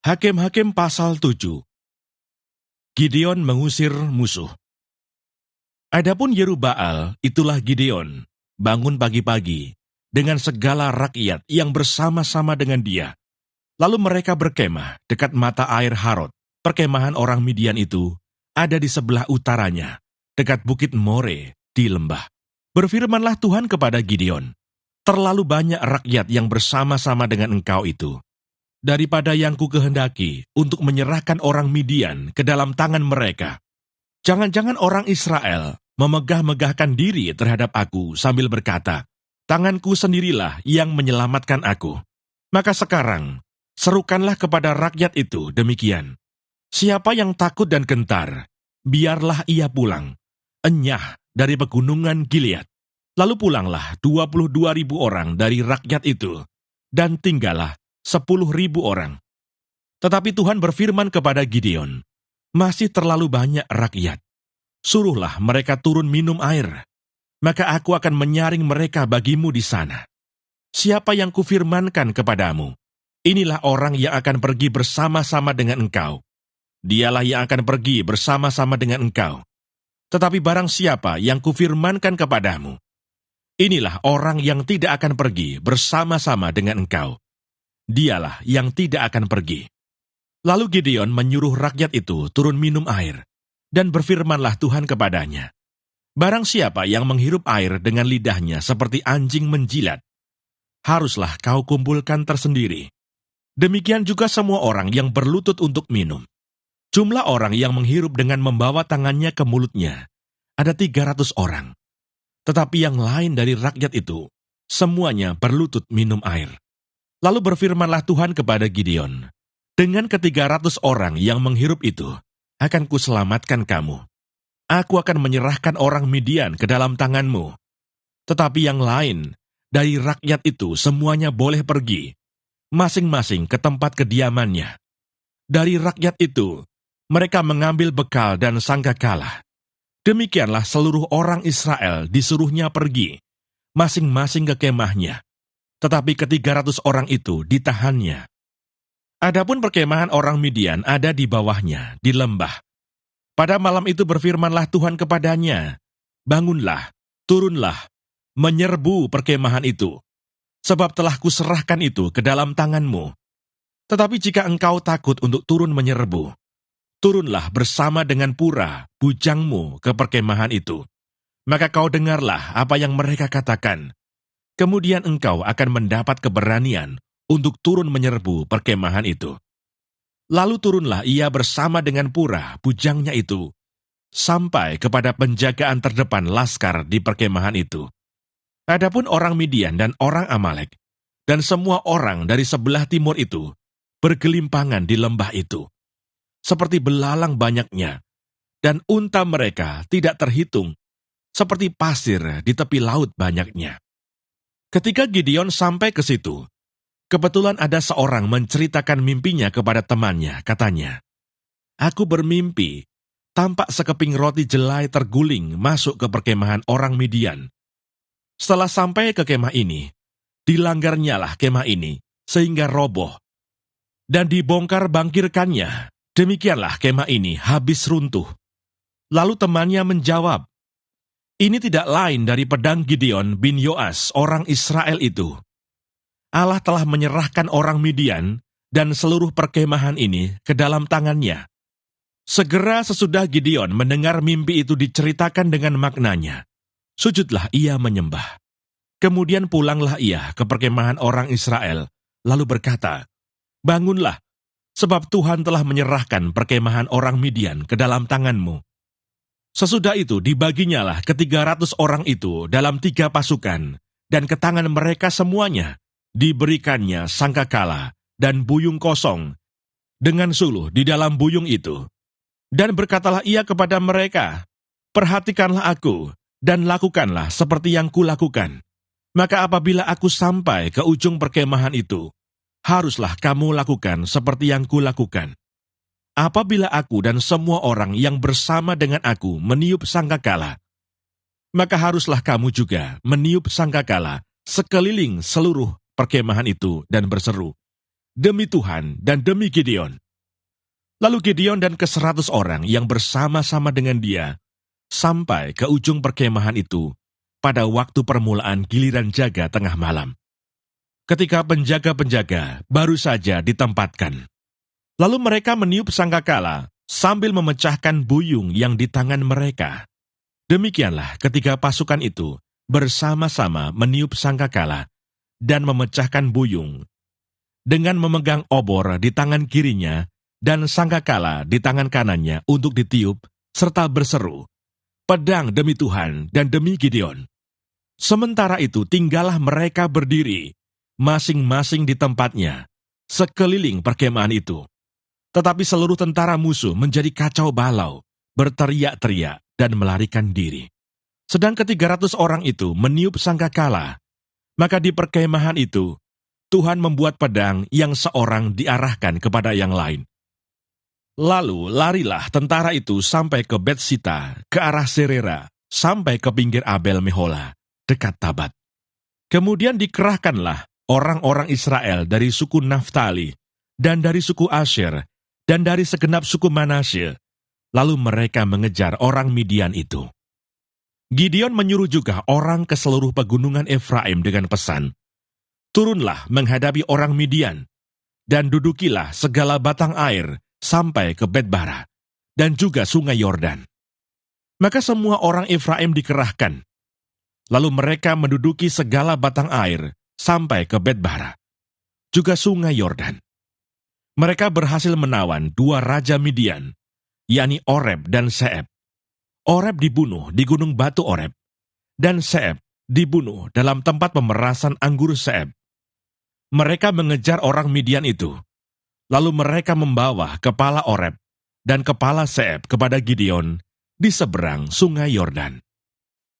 Hakim-Hakim pasal 7. Gideon mengusir musuh. Adapun Yerubbaal, itulah Gideon, bangun pagi-pagi, dengan segala rakyat yang bersama-sama dengan dia. Lalu mereka berkemah dekat mata air Harod. Perkemahan orang Midian itu ada di sebelah utaranya, dekat bukit More di lembah. Berfirmanlah Tuhan kepada Gideon, terlalu banyak rakyat yang bersama-sama dengan engkau itu, daripada yang ku kehendaki untuk menyerahkan orang Midian ke dalam tangan mereka. Jangan-jangan orang Israel memegah-megahkan diri terhadap aku sambil berkata, tanganku sendirilah yang menyelamatkan aku. Maka sekarang, serukanlah kepada rakyat itu demikian. Siapa yang takut dan gentar, biarlah ia pulang, enyah dari pegunungan Gilead. Lalu pulanglah 22.000 orang dari rakyat itu, dan tinggallah 10.000 orang. Tetapi Tuhan berfirman kepada Gideon, masih terlalu banyak rakyat. Suruhlah mereka turun minum air, maka aku akan menyaring mereka bagimu di sana. Siapa yang kufirmankan kepadamu, inilah orang yang akan pergi bersama-sama dengan engkau. Dialah yang akan pergi bersama-sama dengan engkau. Tetapi barang siapa yang kufirmankan kepadamu, inilah orang yang tidak akan pergi bersama-sama dengan engkau. Dialah yang tidak akan pergi. Lalu Gideon menyuruh rakyat itu turun minum air, dan berfirmanlah Tuhan kepadanya, barang siapa yang menghirup air dengan lidahnya seperti anjing menjilat, haruslah kau kumpulkan tersendiri. Demikian juga semua orang yang berlutut untuk minum. Jumlah orang yang menghirup dengan membawa tangannya ke mulutnya ada 300 orang. Tetapi yang lain dari rakyat itu, semuanya berlutut minum air. Lalu berfirmanlah Tuhan kepada Gideon, dengan ke-300 orang yang menghirup itu, akan kuselamatkan kamu. Aku akan menyerahkan orang Midian ke dalam tanganmu. Tetapi yang lain, dari rakyat itu semuanya boleh pergi, masing-masing ke tempat kediamannya. Dari rakyat itu, mereka mengambil bekal dan sangkakala. Demikianlah seluruh orang Israel disuruhnya pergi, masing-masing ke kemahnya. Tetapi ke-300 orang itu ditahannya. Adapun perkemahan orang Midian ada di bawahnya, di lembah. Pada malam itu berfirmanlah Tuhan kepadanya, bangunlah, turunlah, menyerbu perkemahan itu, sebab telah kuserahkan itu ke dalam tanganmu. Tetapi jika engkau takut untuk turun menyerbu, turunlah bersama dengan Pura, bujangmu, ke perkemahan itu. Maka kau dengarlah apa yang mereka katakan. Kemudian engkau akan mendapat keberanian untuk turun menyerbu perkemahan itu. Lalu turunlah ia bersama dengan Pura, bujangnya itu, sampai kepada penjagaan terdepan laskar di perkemahan itu. Adapun orang Midian dan orang Amalek, dan semua orang dari sebelah timur itu, bergelimpangan di lembah itu, seperti belalang banyaknya, dan unta mereka tidak terhitung, seperti pasir di tepi laut banyaknya. Ketika Gideon sampai ke situ, kebetulan ada seorang menceritakan mimpinya kepada temannya, katanya, aku bermimpi, tampak sekeping roti jelai terguling masuk ke perkemahan orang Midian. Setelah sampai ke kemah ini, dilanggarnyalah kemah ini, sehingga roboh, dan dibongkar bangkirkannya. Demikianlah kemah ini habis runtuh. Lalu temannya menjawab, ini tidak lain dari pedang Gideon bin Yoas, orang Israel itu. Allah telah menyerahkan orang Midian dan seluruh perkemahan ini ke dalam tangannya. Segera sesudah Gideon mendengar mimpi itu diceritakan dengan maknanya, sujudlah ia menyembah. Kemudian pulanglah ia ke perkemahan orang Israel, lalu berkata, bangunlah, sebab Tuhan telah menyerahkan perkemahan orang Midian ke dalam tanganmu. Sesudah itu dibaginyalah ke-300 orang itu dalam 3 pasukan, dan ke tangan mereka semuanya diberikannya sangkakala dan buyung kosong, dengan suluh di dalam buyung itu. Dan berkatalah ia kepada mereka, perhatikanlah aku, dan lakukanlah seperti yang kulakukan. Maka apabila aku sampai ke ujung perkemahan itu, haruslah kamu lakukan seperti yang kulakukan. Apabila aku dan semua orang yang bersama dengan aku meniup sangkakala, maka haruslah kamu juga meniup sangkakala sekeliling seluruh perkemahan itu dan berseru, demi Tuhan dan demi Gideon. Lalu Gideon dan ke-100 orang yang bersama-sama dengan dia sampai ke ujung perkemahan itu pada waktu permulaan giliran jaga tengah malam, ketika penjaga-penjaga baru saja ditempatkan. Lalu mereka meniup sangkakala sambil memecahkan buyung yang di tangan mereka. Demikianlah ketika pasukan itu bersama-sama meniup sangkakala dan memecahkan buyung, dengan memegang obor di tangan kirinya dan sangkakala di tangan kanannya untuk ditiup, serta berseru, "Pedang demi Tuhan dan demi Gideon." Sementara itu tinggallah mereka berdiri, masing-masing di tempatnya, sekeliling perkemahan itu. Tetapi seluruh tentara musuh menjadi kacau balau, berteriak-teriak dan melarikan diri. Sedang ke-300 orang itu meniup sangkakala, maka di perkemahan itu, Tuhan membuat pedang yang seorang diarahkan kepada yang lain. Lalu larilah tentara itu sampai ke Betsita, ke arah Serera, sampai ke pinggir Abel Mehola, dekat Tabat. Kemudian dikerahkanlah orang-orang Israel dari suku Naftali, dan dari suku Asher, dan dari segenap suku Manasye. Lalu mereka mengejar orang Midian itu. Gideon menyuruh juga orang ke seluruh pegunungan Efraim dengan pesan, "Turunlah menghadapi orang Midian, dan dudukilah segala batang air sampai ke Bet-bara, dan juga sungai Yordan." Maka semua orang Efraim dikerahkan. Lalu mereka menduduki segala batang air sampai ke Bet-bara, juga sungai Yordan. Mereka berhasil menawan 2 raja Midian, yakni Oreb dan Seeb. Oreb dibunuh di gunung batu Oreb, dan Seeb dibunuh dalam tempat pemerasan anggur Seeb. Mereka mengejar orang Midian itu. Lalu mereka membawa kepala Oreb dan kepala Seeb kepada Gideon di seberang sungai Yordan.